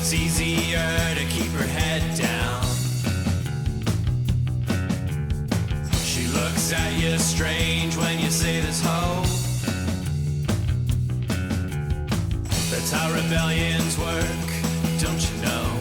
It's easier to keep her head down. She looks at you strange when you say there's hope. That's how rebellions work, don't you know?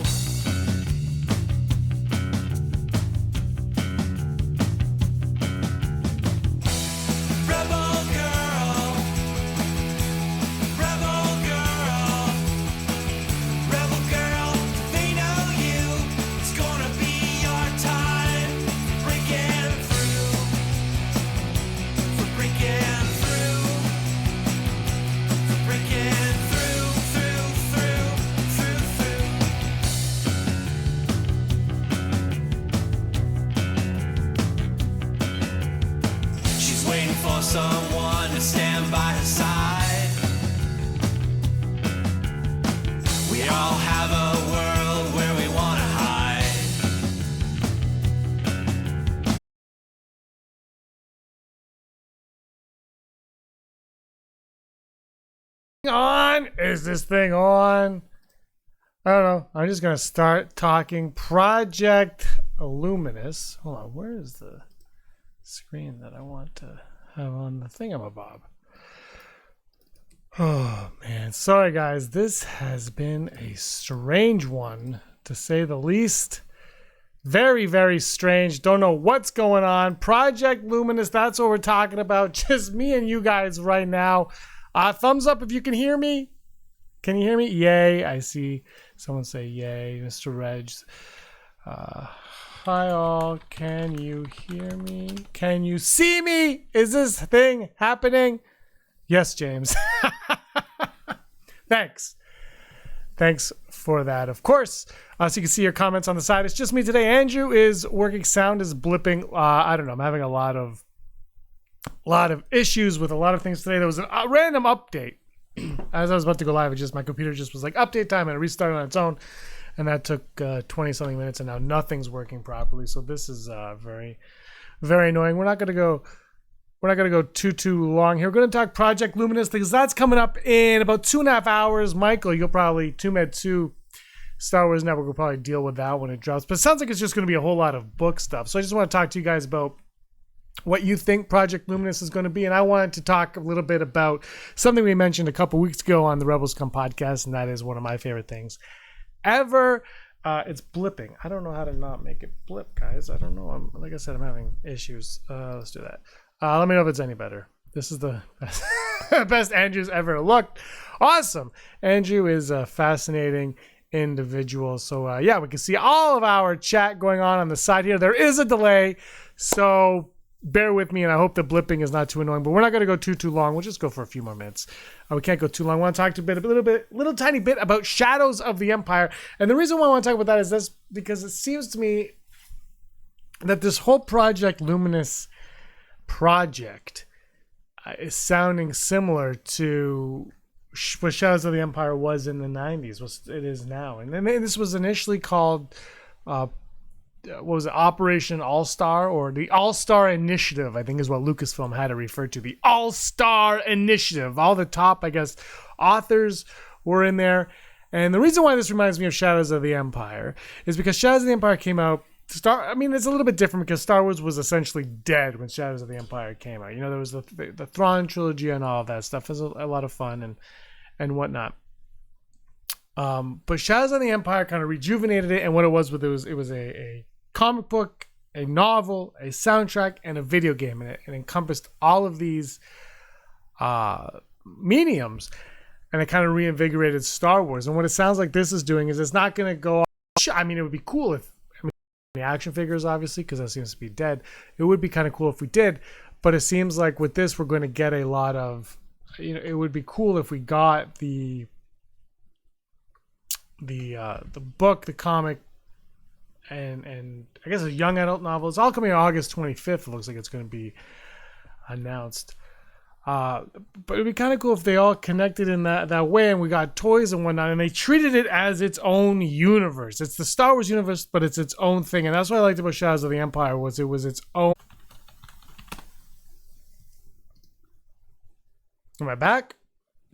Someone to stand by her side. We all have a world where we want to hide. On? Is this thing on? I don't know. I'm just gonna start talking Project Luminous. Hold on, where is the screen that I want to have on the thingamabob? Oh man, sorry guys, this has been a strange one to say the least. Very, very strange. Don't know what's going on. Project Luminous, that's what we're talking about. Just me and you guys right now. Thumbs up if you can hear me. Can you hear me? Yay. I see someone say yay. Mr. Reg. Hi all, can you hear me? Can you see me? Is this thing happening? Yes, James. Thanks for that, of course. So you can see your comments on the side. It's just me today. Andrew is working. Sound is blipping. I don't know. I'm having a lot of issues with a lot of things today. There was a random update. As I was about to go live, my computer just was like update time and it restarted on its own. And that took 20 something minutes, and now nothing's working properly. So this is very, very annoying. We're not gonna go too long here. We're gonna talk Project Luminous because that's coming up in about 2.5 hours. Michael, you'll probably 2 Star Wars Network will probably deal with that when it drops. But it sounds like it's just gonna be a whole lot of book stuff. So I just want to talk to you guys about what you think Project Luminous is going to be. And I wanted to talk a little bit about something we mentioned a couple weeks ago on the Rebel Scum podcast, and that is one of my favorite things ever. It's blipping. I don't know how to not make it blip, guys. I don't know. Like I said, I'm having issues. Let's do that. Let me know if it's any better. This is the best Andrew's ever looked. Awesome. Andrew is a fascinating individual. So yeah, we can see all of our chat going on the side here. There is a delay, so bear with me, and I hope the blipping is not too annoying, but we're not going to go too long. We'll just go for a few more minutes. We can't go too long. I want to talk a little tiny bit about Shadows of the Empire. And the reason why I want to talk about that is this, because it seems to me that this whole Project Luminous project is sounding similar to what Shadows of the Empire was in the 90s, what it is now. And then this was initially called what was it, Operation All-Star, or the All-Star Initiative, I think is what Lucasfilm had to refer to, the All-Star Initiative. All the top, I guess, authors were in there. And the reason why this reminds me of Shadows of the Empire is because Shadows of the Empire came out, it's a little bit different because Star Wars was essentially dead when Shadows of the Empire came out. You know, there was the Thrawn trilogy and all of that stuff. It was a lot of fun and whatnot. But Shadows of the Empire kind of rejuvenated it, and what it was a comic book, a novel, a soundtrack, and a video game, and it encompassed all of these mediums, and it kind of reinvigorated Star Wars. And what it sounds like this is doing is it's not going to go. I mean, it would be cool if the action figures, obviously, because that seems to be dead. It would be kind of cool if we did, but it seems like with this we're going to get a lot of. You know, it would be cool if we got the book, the comic, and I guess a young adult novel. It's all coming out August 25th. It looks like it's going to be announced. But it'd be kind of cool if they all connected in that way, and we got toys and whatnot, and they treated it as its own universe. It's the Star Wars universe, but it's its own thing, and that's what I liked about Shadows of the Empire was it was its own. Am I back?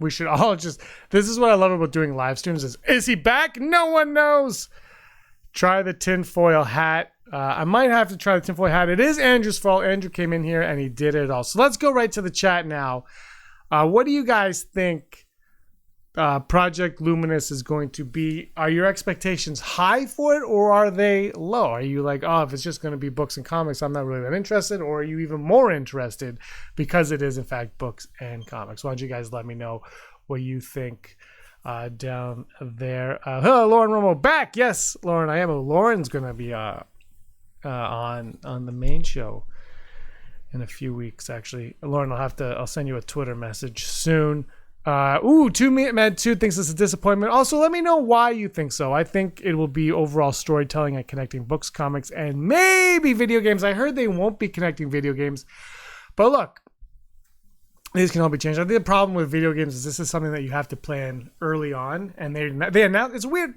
We should all just, this is what I love about doing live streams is he back? No one knows. Try the tinfoil hat. I might have to try the tinfoil hat. It is Andrew's fault. Andrew came in here and he did it all. So let's go right to the chat now. What do you guys think Project Luminous is going to be? Are your expectations high for it or are they low? Are you like, oh, if it's just going to be books and comics, I'm not really that interested? Or are you even more interested because it is, in fact, books and comics? Why don't you guys let me know what you think down there. Hello, Lauren Romo back. Yes, Lauren, I am. Lauren's going to be on the main show in a few weeks, actually. Lauren, I'll send you a Twitter message soon. Med2 thinks it's a disappointment. Also, let me know why you think so. I think it will be overall storytelling and connecting books, comics, and maybe video games. I heard they won't be connecting video games. But look, these can all be changed. I think the problem with video games is this is something that you have to plan early on. And they announced, it's weird.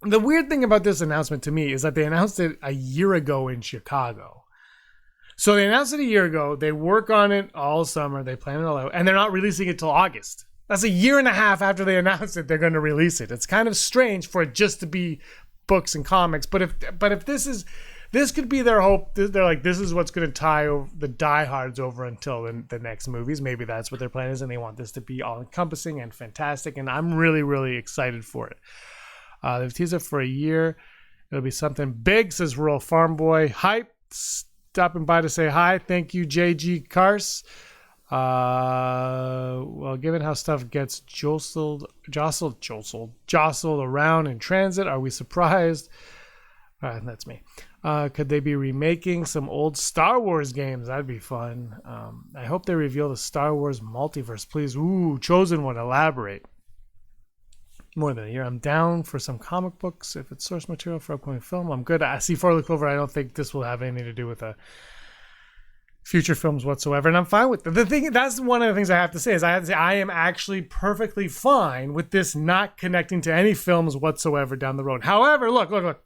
The weird thing about this announcement to me is that they announced it a year ago in Chicago. So they announced it a year ago. They work on it all summer. They plan it all out. And they're not releasing it till August. That's a year and a half after they announced it. They're going to release it. It's kind of strange for it just to be books and comics. But if this could be their hope. They're like, this is what's going to tie the diehards over until the next movies. Maybe that's what their plan is. And they want this to be all encompassing and fantastic. And I'm really, really excited for it. They've teased it for a year. It'll be something big, says Rural Farm Boy. Hype. Stopping by to say hi. Thank you, JG Cars. Well, given how stuff gets jostled around in transit, are we surprised? That's me. Could they be remaking some old Star Wars games? That'd be fun. I hope they reveal the Star Wars multiverse, please. Ooh, Chosen One, elaborate. More than a year. I'm down for some comic books. If it's source material for upcoming film, I'm good. I see Four-Leaf Clover. I don't think this will have anything to do with future films whatsoever, and I'm fine with it. The thing, that's one of the things I have to say is I am actually perfectly fine with this not connecting to any films whatsoever down the road. However, look.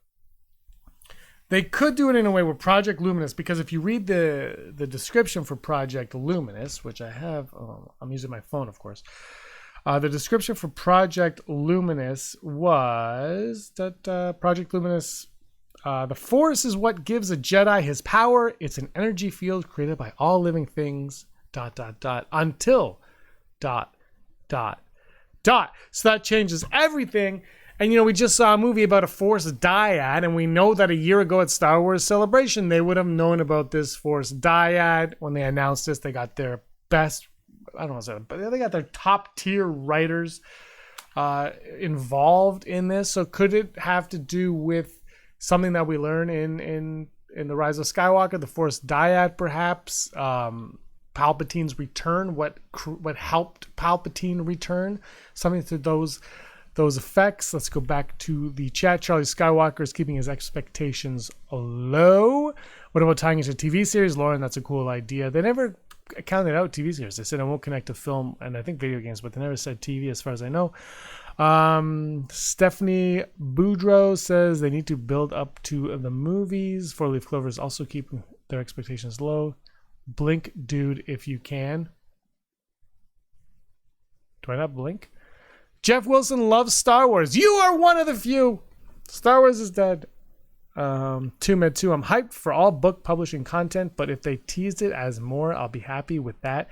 They could do it in a way where Project Luminous, because if you read the description for Project Luminous, which I have, I'm using my phone, of course. The description for Project Luminous was that Project Luminous, the Force is what gives a Jedi his power. It's an energy field created by all living things, ... until ... So that changes everything. And, we just saw a movie about a Force dyad, and we know that a year ago at Star Wars Celebration, they would have known about this Force dyad. When they announced this, they got their best, I don't want to say it, but they got their top tier writers involved in this. So could it have to do with something that we learn in The Rise of Skywalker, the Force dyad, perhaps? Palpatine's return, what helped Palpatine return? Something to those effects. Let's go back to the chat. Charlie Skywalker is keeping his expectations low. What about tying into TV series? Lauren, that's a cool idea. They never counted out TV series. They said it won't connect to film and I think video games, but they never said TV as far as I know. Stephanie Boudreau says they need to build up to the movies. Four Leaf Clover is also keeping their expectations low. Blink, dude, if you can. Do I not blink? Jeff Wilson loves Star Wars. You are one of the few. Star Wars is dead. 2med2, I'm hyped for all book publishing content, but if they teased it as more, I'll be happy with that,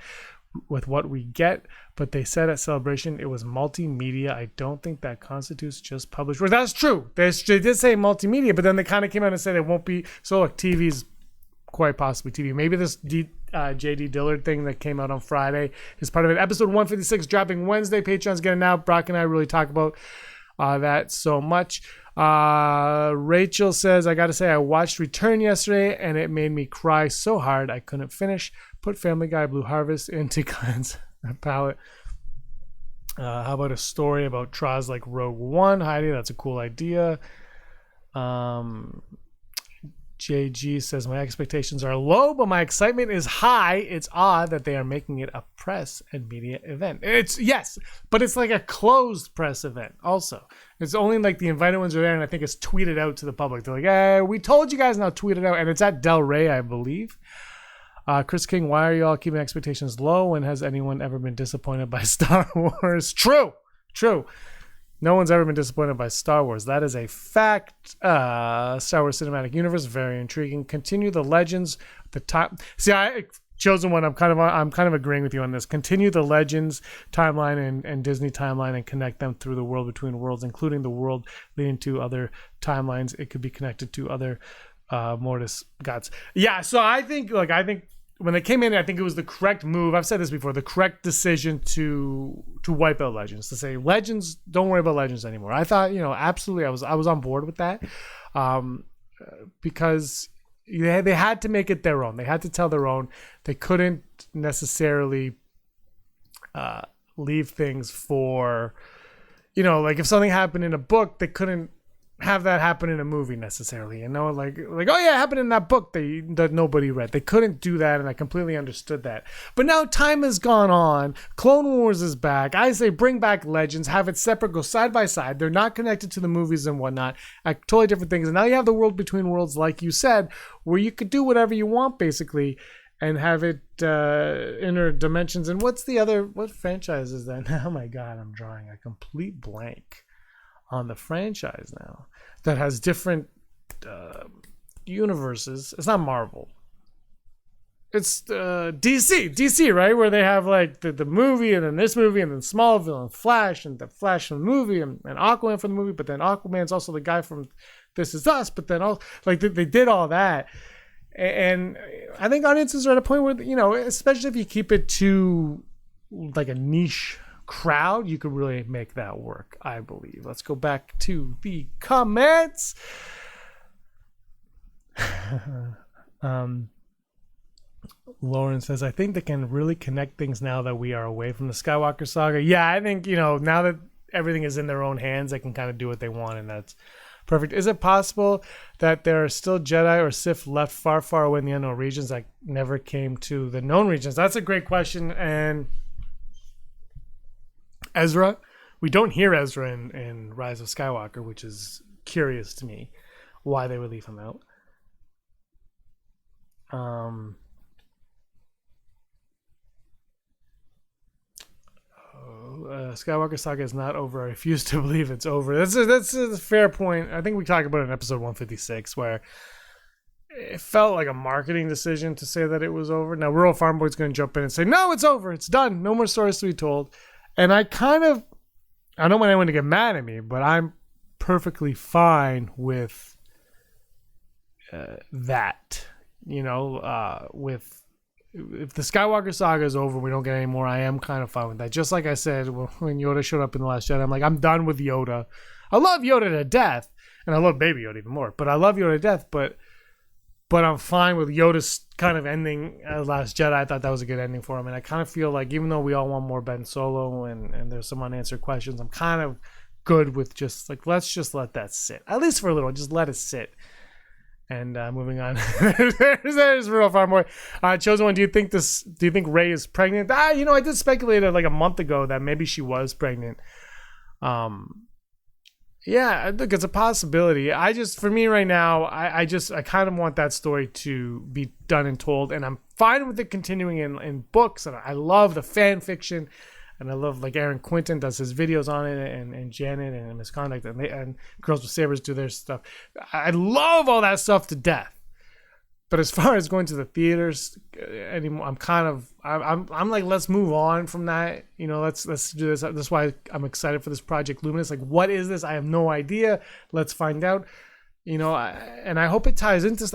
with what we get. But they said at Celebration it was multimedia. I don't think that constitutes just published work. That's true. They did say multimedia, but then they kind of came out and said it won't be. So look, TV's quite possibly TV. Maybe this JD Dillard thing that came out on Friday is part of it. Episode 156 dropping Wednesday. Patreon's getting out. Brock and I really talk about that so much. Rachel says, I gotta say, I watched Return yesterday and it made me cry so hard I couldn't finish. Put Family Guy Blue Harvest into Glenn's palette. How about a story about Traz like Rogue One? Heidi, that's a cool idea. JG says, my expectations are low, but my excitement is high. It's odd that they are making it a press and media event. Yes, but it's like a closed press event also. It's only like the invited ones are there, and I think it's tweeted out to the public. They're like, hey, we told you guys, now tweet it out. And it's at Del Rey, I believe. Chris King, why are you all keeping expectations low? When has anyone ever been disappointed by Star Wars? True. No one's ever been disappointed by Star Wars. That is a fact. Star Wars Cinematic Universe, very intriguing. Continue the Legends. The time. See, I chosen one. I'm kind of agreeing with you on this. Continue the Legends timeline and Disney timeline and connect them through the world between worlds, including the world leading to other timelines. It could be connected to other Mortis gods. Yeah. So I think when they came in, I think it was the correct move. I've said this before, the correct decision to wipe out Legends, to say Legends, don't worry about Legends anymore. I thought, absolutely, I was on board with that, because they had to make it their own. They had to tell their own. They couldn't necessarily leave things for, like if something happened in a book, they couldn't have that happen in a movie necessarily, like oh yeah, it happened in that book that nobody read. They couldn't do that, and I completely understood that. But now time has gone on. Clone Wars is back. I say bring back Legends, have it separate, go side by side. They're not connected to the movies and whatnot. Totally different things. And now you have the world between worlds, like you said, where you could do whatever you want basically, and have it inner dimensions. And what franchise is that? Oh my god, I'm drawing a complete blank on the franchise now that has different universes. It's not Marvel. It's DC, right? Where they have like the movie, and then this movie, and then Smallville, and Flash, and the Flash from the movie, and Aquaman from the movie. But then Aquaman's also the guy from This Is Us. But then they did all that, and I think audiences are at a point where especially if you keep it to like a niche crowd, you could really make that work, I believe. Let's go back to the comments. Lauren says, I think they can really connect things now that we are away from the Skywalker saga. Yeah, I think, now that everything is in their own hands, they can kind of do what they want, and that's perfect. Is it possible that there are still Jedi or Sith left far, far away in the unknown regions that never came to the known regions? That's a great question. And Ezra, we don't hear Ezra in Rise of Skywalker, which is curious to me why they would leave him out. Skywalker saga is not over. I refuse to believe it's over. That's a fair point. I think we talked about it in episode 156, where it felt like a marketing decision to say that it was over. Now, Rural Farm Boy's going to jump in and say, no, it's over. It's done. No more stories to be told. And I don't want anyone to get mad at me, but I'm perfectly fine with that. With if the Skywalker saga is over, we don't get any more. I am kind of fine with that. Just like I said when Yoda showed up in The Last Jedi, I'm like, I'm done with Yoda. I love Yoda to death, and I love Baby Yoda even more. But I love Yoda to death. But I'm fine with Yoda's kind of ending as Last Jedi. I thought that was a good ending for him. And I kind of feel like even though we all want more Ben Solo and there's some unanswered questions, I'm kind of good with just like, let's just let that sit. At least for a little, just let it sit. And moving on. There's Real Farm Boy. Chosen One, do you think Rey is pregnant? I did speculate like a month ago that maybe she was pregnant. Yeah, look, it's a possibility. For me right now, I kind of want that story to be done and told, and I'm fine with it continuing in books. And I love the fan fiction, and I love like Aaron Quinton does his videos on it, and Janet and Misconduct, and Girls with Sabers do their stuff. I love all that stuff to death. But as far as going to the theaters anymore, I'm like, let's move on from that. Let's do this. That's why I'm excited for this Project Luminous. Like, what is this? I have no idea. Let's find out. And I hope it ties into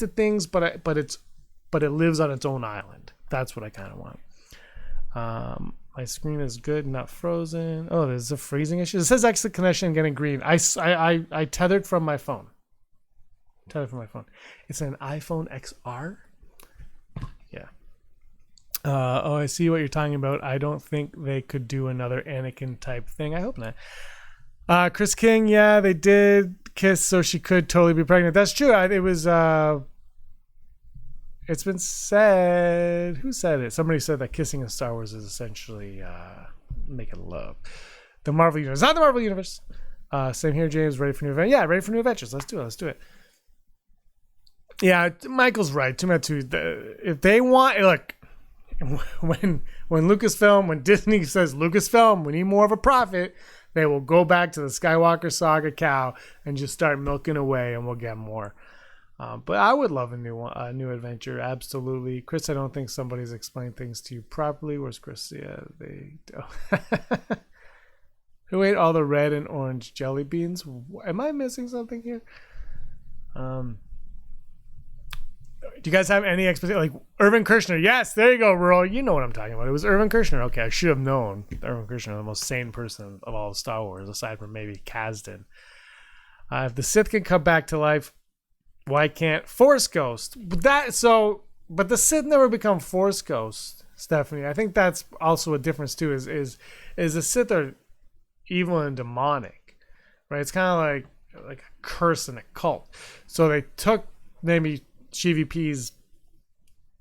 things, but it lives on its own island. That's what I kind of want. My screen is good, not frozen. Oh, there's a freezing issue. It says exit connection getting green. I tethered from my phone. It's an iPhone XR. Yeah. I see what you're talking about. I don't think they could do another Anakin type thing. I hope not. Chris King, yeah, they did kiss, so she could totally be pregnant. That's true. It was. It's been said. Who said it? Somebody said that kissing in Star Wars is essentially making love. The Marvel Universe, not the Marvel Universe. Same here, James. Ready for new adventures? Yeah, ready for new adventures. Let's do it. Yeah, Michael's right. If they want, look, when Lucasfilm, when Disney says Lucasfilm, we need more of a profit, they will go back to the Skywalker Saga cow and just start milking away, and we'll get more. But I would love a new adventure, absolutely. Chris, I don't think somebody's explained things to you properly. Where's Chris? Yeah, they do. Who ate all the red and orange jelly beans? Am I missing something here? Do you guys have any expectation? Like Irvin Kershner? Yes, there you go, Rural. You know what I'm talking about. It was Irvin Kershner. Okay, I should have known. Irvin Kershner, the most sane person of all of Star Wars, aside from maybe Kasdan. If the Sith can come back to life, why can't Force Ghost? But the Sith never become Force Ghost, Stephanie. I think that's also a difference too. Is the Sith are evil and demonic, right? It's kind of like a curse and a cult. So they took maybe GVP's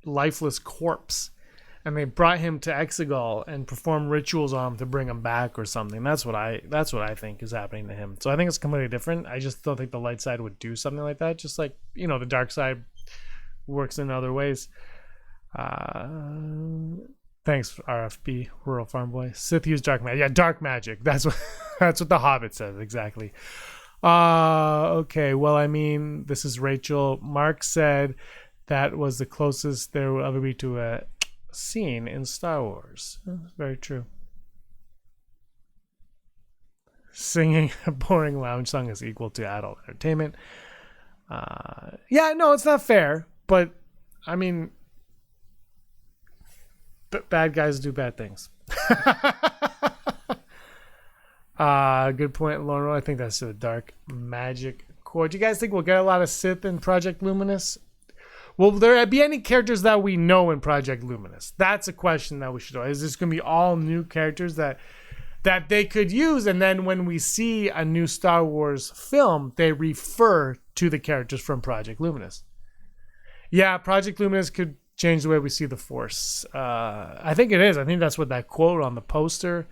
lifeless corpse and they brought him to Exegol and performed rituals on him to bring him back or something. That's what I think is happening to him. So I think it's completely different. I just don't think the light side would do something like that. Just like, the dark side works in other ways. Thanks, RFB, Rural Farm Boy. Sith use dark magic. Yeah, dark magic. That's what the Hobbit says, exactly. Okay, well, I mean, this is Rachel. Mark said that was the closest there will ever be to a scene in Star Wars. Very true. Singing a boring lounge song is equal to adult entertainment. Yeah, no, it's not fair, but I mean, bad guys do bad things. Good point, Lauren. I think that's the dark magic core. Do you guys think we'll get a lot of Sith in Project Luminous? Will there be any characters that we know in Project Luminous? That's a question that we should know. Is this going to be all new characters that they could use, and then when we see a new Star Wars film, they refer to the characters from Project Luminous? Yeah, Project Luminous could change the way we see the Force. I think it is. I think that's what that quote on the poster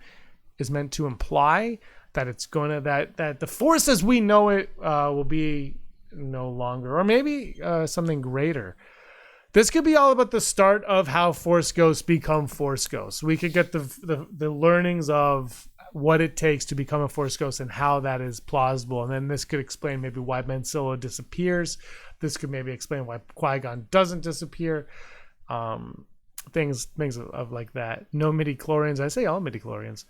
is meant to imply, that it's going to that the Force as we know it will be no longer, or maybe something greater. This could be all about the start of how Force Ghosts become Force Ghosts. We could get the learnings of what it takes to become a Force Ghost and how that is plausible, and then this could explain maybe why Ben Solo disappears. This could maybe explain why Qui-Gon doesn't disappear. Things of like that. No midi-chlorians. I say all midi-chlorians.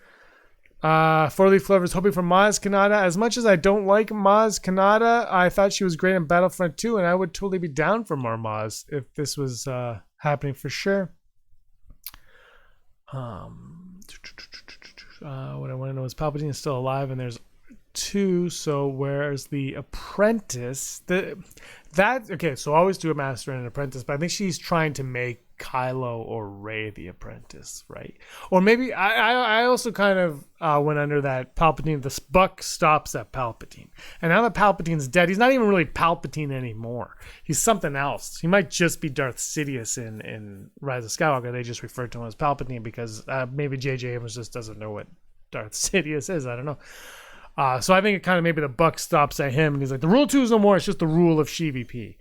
Four-Leaf Clover is hoping for Maz Kanata. As much as I don't like Maz Kanata, I thought she was great in Battlefront 2, and I would totally be down for more Maz if this was happening for sure. What I want to know is Palpatine is still alive, and there's 2. So where's the apprentice? Okay, so always do a master and an apprentice, but I think she's trying to make Kylo or Rey the apprentice, right? Or maybe I also kind of went under that Palpatine, the buck stops at Palpatine. And now that Palpatine's dead, he's not even really Palpatine anymore. He's something else. He might just be Darth Sidious in Rise of Skywalker. They just referred to him as Palpatine because maybe J.J. Abrams just doesn't know what Darth Sidious is. I don't know. So I think it kind of maybe the buck stops at him and he's like, the rule 2 is no more. It's just the rule of SHVP.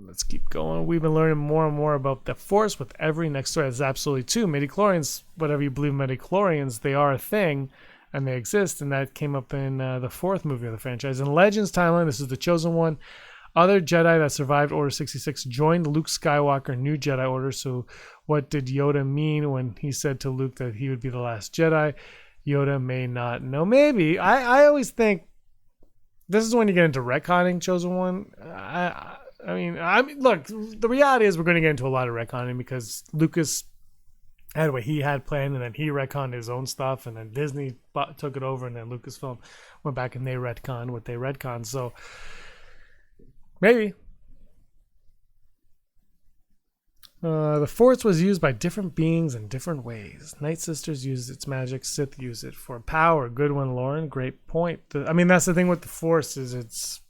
Let's keep going. We've been learning more and more about the Force with every next story. That's absolutely true. Midichlorians, whatever you believe midichlorians, they are a thing and they exist. And that came up in the 4th movie of the franchise. In Legends timeline, this is the chosen one. Other Jedi that survived Order 66 joined Luke Skywalker New Jedi Order. So what did Yoda mean when he said to Luke that he would be the last Jedi? Yoda may not know. Maybe. I always think this is when you get into retconning chosen one. I mean, look, the reality is we're going to get into a lot of retconning because Lucas had what he had planned and then he retconned his own stuff and then Disney took it over and then Lucasfilm went back and they retconned what they retconned. So maybe. The Force was used by different beings in different ways. Night Sisters used its magic. Sith used it for power. Good one, Lauren. Great point. I mean, that's the thing with the Force is it's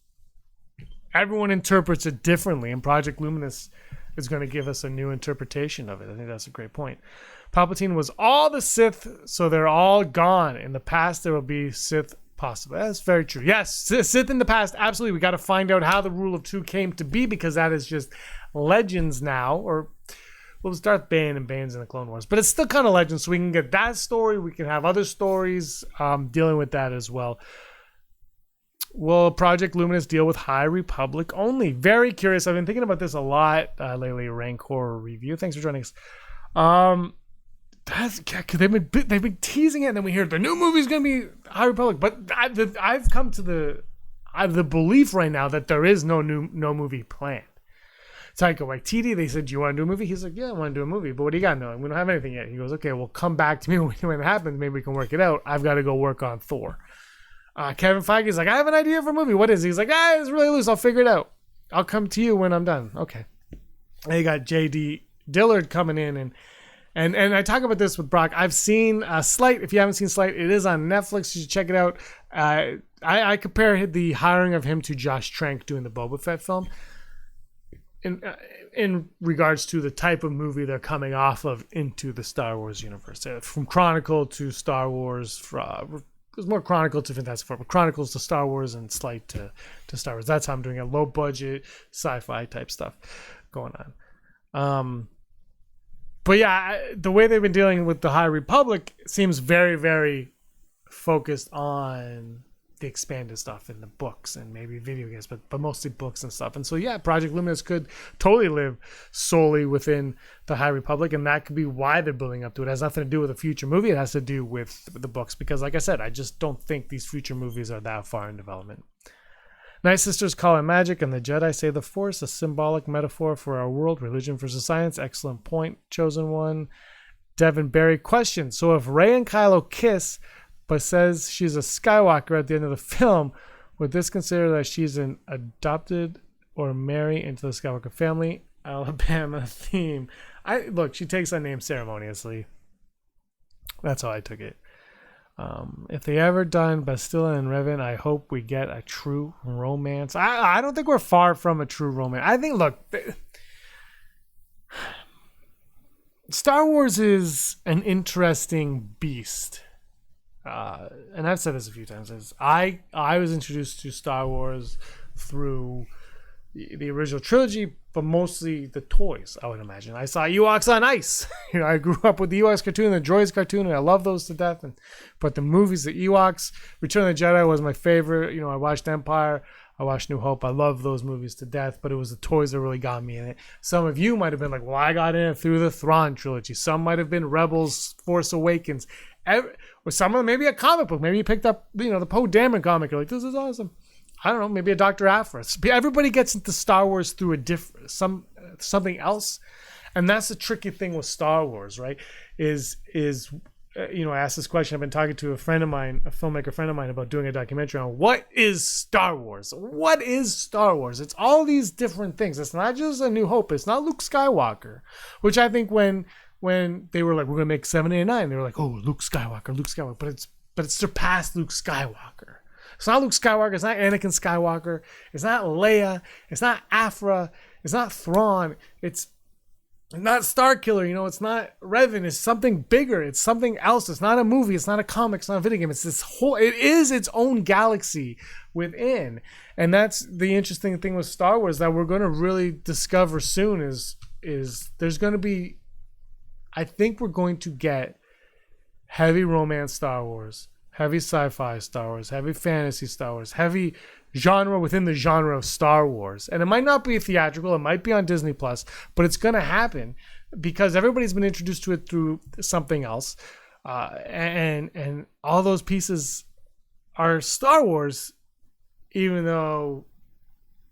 everyone interprets it differently, and Project Luminous is going to give us a new interpretation of it. I think that's a great point. Palpatine was all the Sith, so they're all gone. In the past, there will be Sith Possibly. That's very true. Yes, Sith in the past. Absolutely. We got to find out how the rule of two came to be, because that is just legends now. Or, well, it's Darth Bane and Bane's in the Clone Wars. But it's still kind of legends. So we can get that story. We can have other stories dealing with that as well. Will Project Luminous deal with High Republic only? Very curious. I've been thinking about this a lot lately. Rancor review. Thanks for joining us. They've been teasing it, and then we hear the new movie's gonna be High Republic. But I've come to the belief right now that there is no movie planned. Taika Waititi, they said, "Do you want to do a movie?" He's like, "Yeah, I want to do a movie." But what do you got? No, we don't have anything yet. He goes, "Okay, well, come back to me when it happens. Maybe we can work it out. I've got to go work on Thor." Kevin Feige's like, "I have an idea for a movie. What is it?" He's like, "It's really loose. I'll figure it out. I'll come to you when I'm done." Okay. And you got J.D. Dillard coming in and I talk about this with Brock. I've seen Slight. If you haven't seen Slight, it is on Netflix. You should check it out. I compare the hiring of him to Josh Trank doing the Boba Fett film in regards to the type of movie they're coming off of into the Star Wars universe. From Chronicle to Star Wars, it was more Chronicle to Fantastic Four, but Chronicles to Star Wars and Slight to Star Wars. That's how I'm doing it. Low budget, sci-fi type stuff going on. But yeah, the way they've been dealing with the High Republic seems very, very focused on the expanded stuff in the books and maybe video games, but mostly books and stuff. And so yeah, Project Luminous could totally live solely within the High Republic, and that could be why they're building up to it. It has nothing to do with a future movie. It has to do with the books, because like I said, I just don't think these future movies are that far in development. Night Sisters call it magic, and the Jedi say the Force, a symbolic metaphor for our world, religion versus science. Excellent point, chosen one. Devin Berry, question. So if Rey and Kylo kiss, but says she's a Skywalker at the end of the film, would this consider that she's an adopted or marry into the Skywalker family? Alabama theme. Look, she takes that name ceremoniously. That's how I took it. If they ever done Bastilla and Revan, I hope we get a true romance. I don't think we're far from a true romance. I think, look, Star Wars is an interesting beast. And I've said this a few times. I was introduced to Star Wars through the original trilogy, but mostly the toys, I would imagine. I saw Ewoks on Ice. I grew up with the Ewoks cartoon, the Droids cartoon, and I love those to death. But the movies, the Ewoks, Return of the Jedi was my favorite. I watched Empire, I watched New Hope. I love those movies to death, but it was the toys that really got me in it. Some of you might have been like, well, I got in it through the Thrawn trilogy. Some might have been Rebels, Force Awakens. Or some of them, maybe a comic book. Maybe you picked up, the Poe Dameron comic. You're like, this is awesome. I don't know, maybe a Dr. Aphra. Everybody gets into Star Wars through something else, and that's the tricky thing with Star Wars, right? I asked this question. I've been talking to a friend of mine, a filmmaker friend of mine, about doing a documentary on what is Star Wars. What is Star Wars? It's all these different things. It's not just A New Hope. It's not Luke Skywalker, which I think when they were like, we're gonna make 7, 8, and 9, they were like, oh, Luke Skywalker, but it's surpassed Luke Skywalker. It's not Luke Skywalker. It's not Anakin Skywalker. It's not Leia. It's not Aphra. It's not Thrawn. It's not Starkiller. It's not Revan. It's something bigger. It's something else. It's not a movie. It's not a comic. It's not a video game. It's it is its own galaxy within. And that's the interesting thing with Star Wars that we're going to really discover soon is there's going to be, I think we're going to get heavy romance Star Wars, heavy sci-fi Star Wars, heavy fantasy Star Wars, heavy genre within the genre of Star Wars. And it might not be theatrical, it might be on Disney Plus, but it's going to happen because everybody's been introduced to it through something else. And all those pieces are Star Wars, even though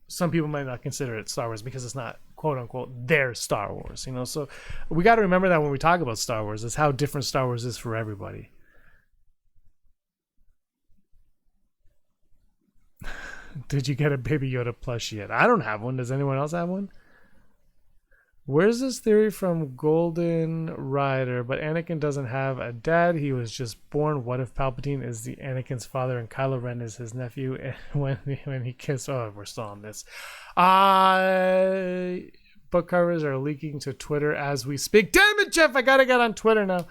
some people might not consider it Star Wars because it's not, quote unquote, their Star Wars. So we got to remember that when we talk about Star Wars, is how different Star Wars is for everybody. Did you get a Baby Yoda plushie yet? I don't have one. Does anyone else have one? Where's this theory from Golden Rider? But Anakin doesn't have a dad. He was just born. What if Palpatine is the Anakin's father and Kylo Ren is his nephew? And when he kissed... Oh, we're still on this. Book covers are leaking to Twitter as we speak. Damn it, Jeff! I gotta get on Twitter now.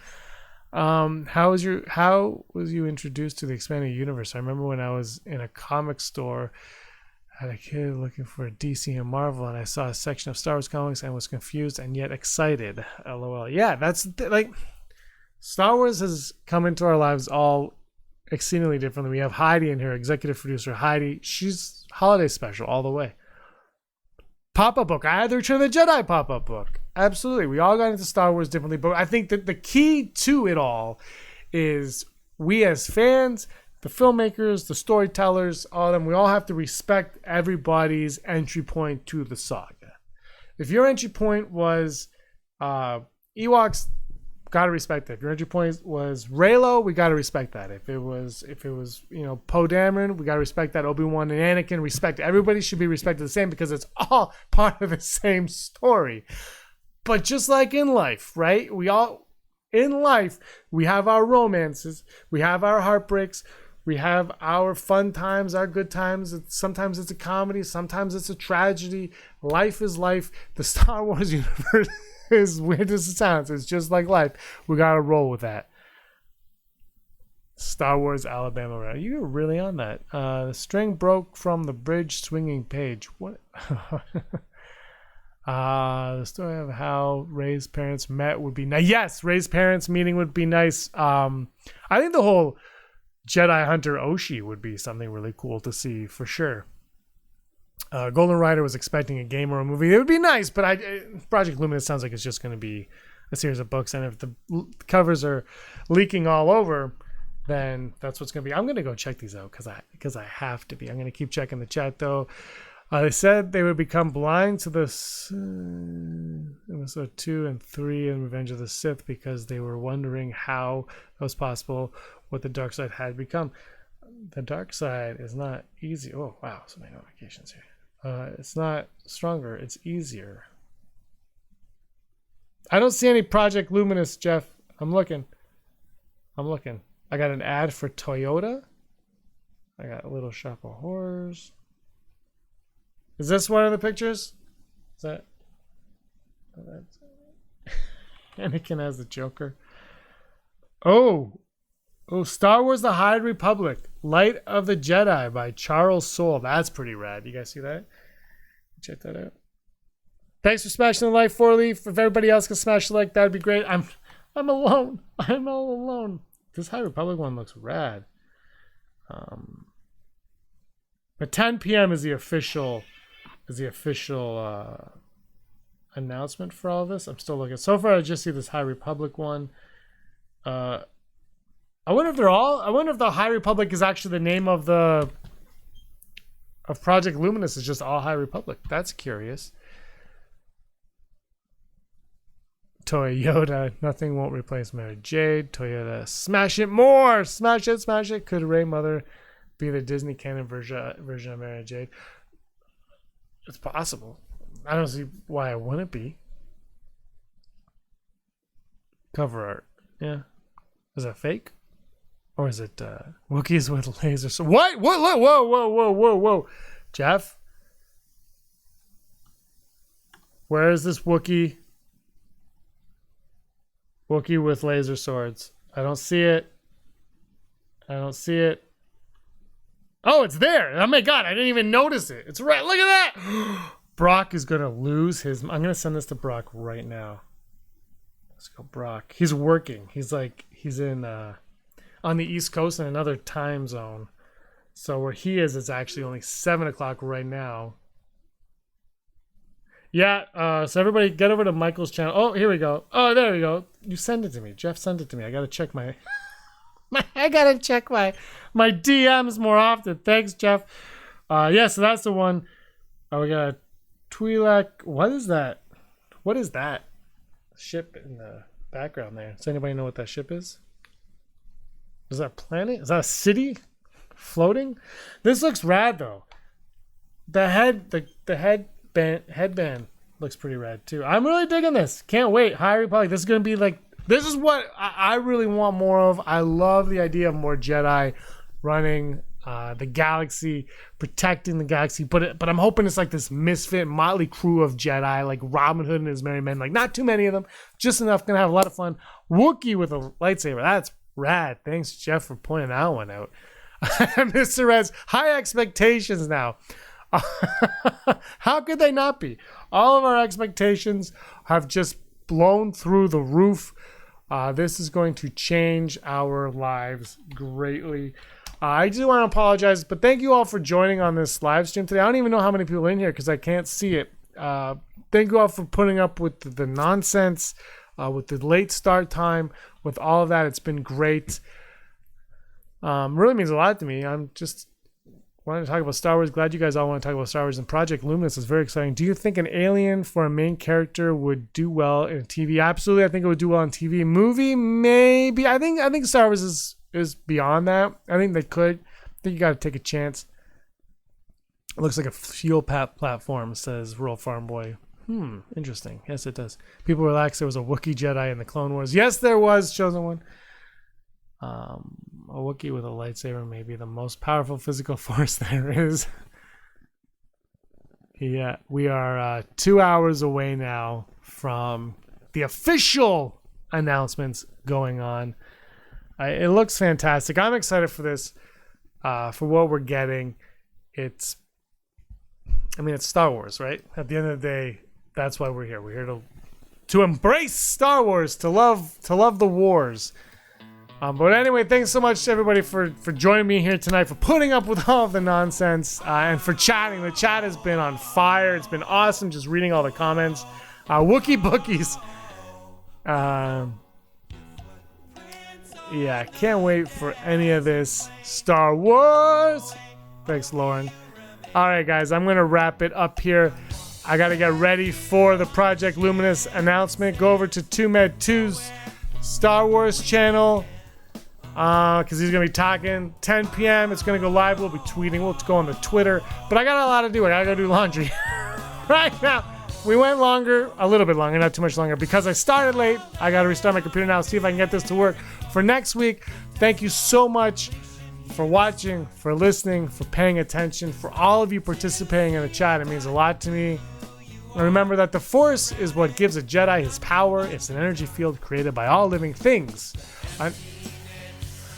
How was you introduced to the expanded universe? I remember when I was in a comic store, I had a kid looking for a DC and Marvel, and I saw a section of Star Wars comics and was confused and yet excited. LOL. Yeah, that's like Star Wars has come into our lives all exceedingly differently. We have Heidi in here, executive producer Heidi. She's holiday special all the way. Pop-up book. I had the Return of the Jedi pop-up book. Absolutely. We all got into Star Wars differently, but I think that the key to it all is we as fans, the filmmakers, the storytellers, all of them, we all have to respect everybody's entry point to the saga. If your entry point was Ewoks, gotta respect that. If your entry point was Reylo, we gotta respect that. If it was Poe Dameron, we gotta respect that. Obi-Wan and Anakin, respect. Everybody should be respected the same because it's all part of the same story. But just like in life, right? We have our romances, we have our heartbreaks, we have our fun times, our good times. Sometimes it's a comedy, sometimes it's a tragedy. Life is life. The Star Wars universe as weird as it sounds, it's just like life. We gotta roll with that. Star Wars Alabama. You're really on that. The string broke from the bridge swinging page. What? The story of how Rey's parents met would be nice. Yes, Rey's parents meeting would be nice. I think the whole Jedi Hunter Oshi would be something really cool to see for sure. Golden Rider was expecting a game or a movie. It would be nice, but Project Luminous sounds like it's just going to be a series of books, and if the covers are leaking all over, then that's what's going to be. I'm going to go check these out because I have to be. I'm going to keep checking the chat though. They said they would become blind to this episode 2 and 3 in Revenge of the Sith because they were wondering how it was possible what the dark side had become. The dark side is not easy. Oh wow, so many notifications here. It's not stronger, it's easier. I don't see any Project Luminous, Jeff. I'm looking. I got an ad for Toyota. I got a Little Shop of Horrors. Is this one of the pictures? Is that? Anakin as the Joker. Oh, Star Wars: The High Republic, Light of the Jedi by Charles Soule. That's pretty rad. You guys see that? Check that out. Thanks for smashing the like, 4-leaf. If everybody else can smash the like, that'd be great. I'm alone. I'm all alone. This High Republic one looks rad. But 10 p.m. is the official announcement for all of this. I'm still looking. So far, I just see this High Republic one. I wonder if the High Republic is actually the name of Project Luminous. Is just all High Republic. That's curious. Toyota, nothing won't replace Mary Jade. Toyota, smash it more, smash it. Could Rey Mother be the Disney canon version of Mary Jade? It's possible. I don't see why it wouldn't be. Cover art, yeah. Is that fake? Or is it Wookiees with lasers? What? Whoa. Jeff? Where is this Wookiee? Wookiee with laser swords. I don't see it. Oh, it's there. Oh my god, I didn't even notice it. It's right. Look at that. Brock is going to lose his... I'm going to send this to Brock right now. Let's go, Brock. He's working. He's in... on the East Coast in another time zone. So where he is, it's actually only 7 o'clock right now. Yeah, so everybody get over to Michael's channel. Oh, here we go. Oh, there we go. You send it to me. Jeff sent it to me. I got to check my DMs more often. Thanks, Jeff. Yeah, so that's the one. Oh, we got a Twi'lek. What is that? What is that ship in the background there? Does anybody know what that ship is? Is that a planet? Is that a city floating? This looks rad though. The headband looks pretty rad too. I'm really digging this. Can't wait. High Republic. This is gonna be like. This is what I really want more of. I love the idea of more Jedi running the galaxy, protecting the galaxy. But I'm hoping it's like this misfit motley crew of Jedi, like Robin Hood and his merry men. Like not too many of them, just enough. Gonna have a lot of fun. Wookiee with a lightsaber. That's rad. Thanks, Jeff, for pointing that one out. Mr. Reds, high expectations now. How could they not be? All of our expectations have just blown through the roof. This is going to change our lives greatly. I do want to apologize, but thank you all for joining on this live stream today. I don't even know how many people are in here because I can't see it. Thank you all for putting up with the nonsense, with the late start time, with all of that. It's been great. Really means a lot to me. I'm just wanted to talk about Star Wars. Glad you guys all want to talk about Star Wars. And Project Luminous is very exciting. Do you think an alien for a main character would do well in TV? Absolutely. I think it would do well on TV. Movie, maybe. I think Star Wars is beyond that. I think they could. I think you got to take a chance. It looks like a fuel platform, says Rural Farm Boy. Interesting. Yes, it does. People relax. There was a Wookiee Jedi in the Clone Wars. Yes, there was. Chosen one. A Wookiee with a lightsaber may be the most powerful physical force there is. Yeah, we are 2 hours away now from the official announcements going on. It looks fantastic. I'm excited for this, for what we're getting. It's Star Wars, right? At the end of the day, that's why we're here. We're here to embrace Star Wars, to love the wars. But anyway, thanks so much to everybody for joining me here tonight, for putting up with all of the nonsense, and for chatting. The chat has been on fire. It's been awesome just reading all the comments. Wookiee Bookies. Yeah, can't wait for any of this Star Wars. Thanks, Lauren. All right, guys, I'm going to wrap it up here. I got to get ready for the Project Luminous announcement. Go over to 2Med2's Star Wars channel. Because he's going to be talking 10 p.m. It's going to go live. We'll be tweeting. We'll go on the Twitter. But I got a lot to do. I got to go do laundry right now. We went longer, a little bit longer, not too much longer, because I started late. I got to restart my computer now, see if I can get this to work for next week. Thank you so much for watching, for listening, for paying attention, for all of you participating in the chat. It means a lot to me. And remember that the Force is what gives a Jedi his power. It's an energy field created by all living things.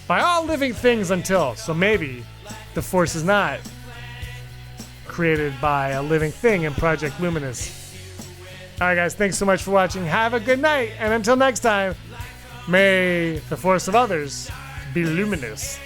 By all living things until, so maybe the Force is not created by a living thing in Project Luminous. Alright guys, thanks so much for watching. Have a good night, and until next time, may the Force of others be luminous.